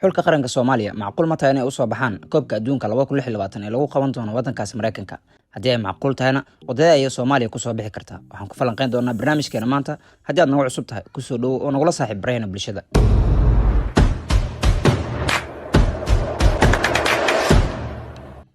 xulka qaranka Soomaaliya macquul ma tahay inay u soo baxaan koobka adduunka 2026 ee lagu qaban doono wadankaas Mareykanka haddii ay macquul tahayna wadada ay Soomaaliya ku soo bixi kartaa waxaan ku falanqeyn doonaa barnaamijkeena maanta haddii aad nagu cusub tahay ku soo dhaw oo nagula saaxiib barayna bulshada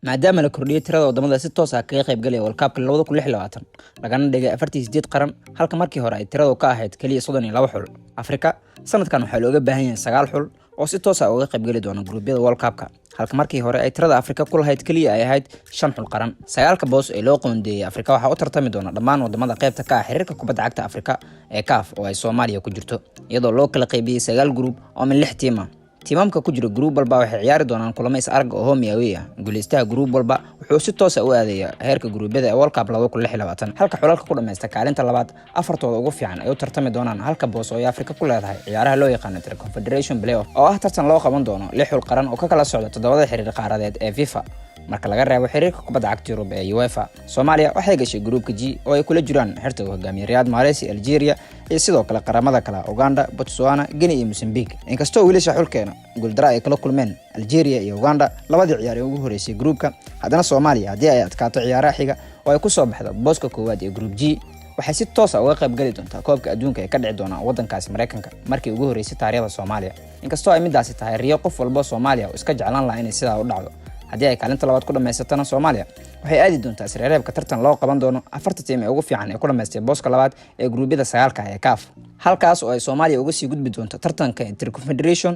maadaama la kordhiyay tirada wadamada si toos ah kaga qayb galaya World Cup 2026 lagana dhigay 48 qaran halka markii hore ay tiradu ka ahayd kaliya 32 xul Afrika sanadkan waxaa looga baahan yahay 9 xul oo si toos ah uga qayb gali doona gruubyada World Cup-ka halka markii hore ay tirada Afrika ku lahayd kaliya ay ahayd 5 xul qaran 9 boos ee loo qoondeeyay Afrika waxa uu tartami doona dhammaan wadamada qaybta ka ah xiriirka kubadda cagta Afrika ee CAF oo ay Soomaaliya ku jirto iyadoo loo kala qaybiyay 9 gruub oo min 6 tiim ah tiimamka ku jira group walba waxay ciyaari doonaan kulamo is arag oo home away ah guuleystaha group walba wuxuu si toos ah u aadayaa heerka gruubyada ee World Cup 2026 halka xulalka ku dhameystay kaalinta labaad afartooda ugu fiican ay u tartami doonaan halka boos oo Afrika ku leedahay ciyaaraha loo yaqaan Confederation Playoff oo ah tartan loo qaban doono 6 xul qaran oo ka kala socda 7 xiriir qaaradeed ee FIFA marka laga reebo xiriirka kubadda cagta Yurub ee UEFA Soomaaliya waxay gashay groupka G oo ay kula jiraan xirta hogaamiye Riyad Mahrez Algeria iyo sidoo kale qaramada kale Uganda Botswana Guinea iyo Mozambique inkastoo wiilasha xulkeena guuldaro ay kala kulmeen Algeria iyo Uganda labadii ciyaar ee ugu horeysay groupka haddana Soomaaliya haddii ay adkaato ciyaaraha xiga oo ay ku soo baxdo booska koowaad ee group G waxay si toos ah uga qayb gali doontaa koobka adduunka ee ka dhici doona wadankaas Mareykanka markii ugu horeysay taariikhda Soomaaliya inkastoo ay midaasi tahay riyo qof walba Soomaaliya iska jeclaan lahaa inay sidaa u dhacdo haddii ay kaalinta labaad ku dhameysatana Soomaaliya waxay aadi doontaa sreereebka tartan loo qaban doono 4 tiim ee ugu fiican ee ku dhameystay booska labaad ee gruubyada 9 ee CAF halkaas oo ay Soomaaliya uga sii gudbi doonto tartanka Confederation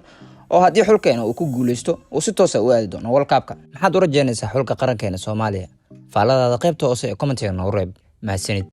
oo haddii xulkeena uu ku guuleysto uu si toos ah u aadi doono World Cup-ka maxaad u rajaynaysaa xulka qarankeena Soomaaliya faaladaada qaybta hoose ee comment-ka noogu reeb mahadsanid